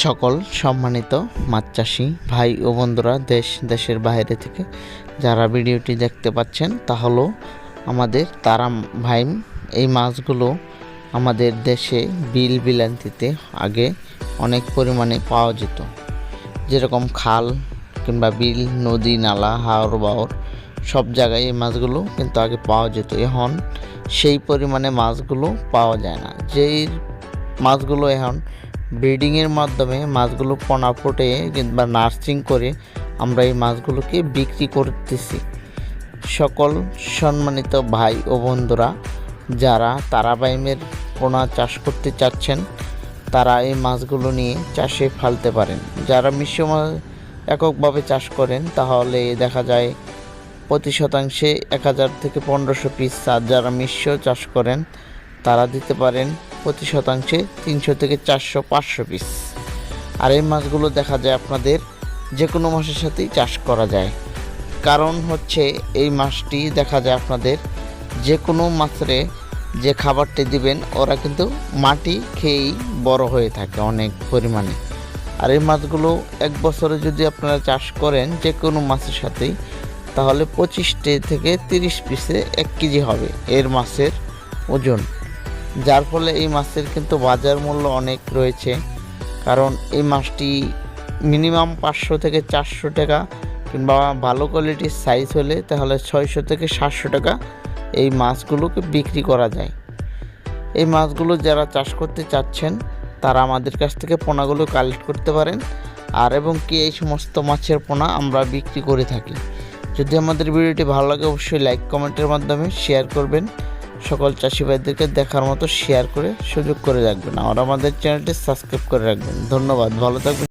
সকল সম্মানিত মাছ চাষি ভাই ও বন্ধুরা দেশের বাইরে থেকে যারা ভিডিওটি দেখতে পাচ্ছেন তা হলো আমাদের তারা ভাই। এই মাছগুলো আমাদের দেশে বিল বিলান্তিতে আগে অনেক পরিমাণে পাওয়া যেত, যেরকম খাল কিংবা বিল, নদী, নালা, হাওর বাওর সব জায়গায় এই মাছগুলো কিন্তু আগে পাওয়া যেত। এখন সেই পরিমাণে মাছগুলো পাওয়া যায় না। যেই মাছগুলো এখন ব্রিডিংয়ের মাধ্যমে মাছগুলো পোনা ফুটে কিংবা নার্সিং করে আমরা এই মাছগুলোকে বিক্রি করতেছি। সকল সম্মানিত ভাই ও বন্ধুরা যারা তারাবাইমের পোনা চাষ করতে চাচ্ছেন তারা এই মাছগুলো নিয়ে চাষে ফেলতে পারেন। যারা মিশ্র মাছ এককভাবে চাষ করেন তাহলে দেখা যায় প্রতি শতাংশে 1000 থেকে 1500 পিস। আর যারা মিশ্র চাষ করেন তারা দিতে পারেন প্রতি শতাংশে 300 থেকে 400, 500 পিস। আর এই মাছগুলো দেখা যায় আপনাদের যে কোনো মাছের সাথেই চাষ করা যায়। কারণ হচ্ছে এই মাছটি দেখা যায় আপনাদের যে কোনো মাছের যে খাবারটি দিবেন ওরা কিন্তু মাটি খেয়েই বড় হয়ে থাকে অনেক পরিমাণে। আর এই মাছগুলো এক বছরে যদি আপনারা চাষ করেন যে কোনো মাছের সাথেই তাহলে 25 থেকে 30 পিসে 1 কেজি হবে এর মাছের ওজন। যার ফলে এই মাছের কিন্তু বাজার মূল্য অনেক রয়েছে। কারণ এই মাছটি মিনিমাম 500 থেকে 400 টাকা কিংবা ভালো কোয়ালিটির সাইজ হলে তাহলে 600 থেকে 700 টাকা এই মাছগুলোকে বিক্রি করা যায়। এই মাছগুলো যারা চাষ করতে চাচ্ছেন তারা আমাদের কাছ থেকে পোনাগুলো কালেক্ট করতে পারেন। আর এবং কি এই সমস্ত মাছের পোনা আমরা বিক্রি করে থাকি। যদি আমাদের ভিডিওটি ভালো লাগে অবশ্যই লাইক কমেন্টের মাধ্যমে শেয়ার করবেন। সকল চাষি ভাইদেরকে দেখার মতো শেয়ার করে সুযোগ করে রাখবেন। আর আমাদের চ্যানেলটি সাবস্ক্রাইব করে রাখবেন। ধন্যবাদ, ভালো থাকবেন।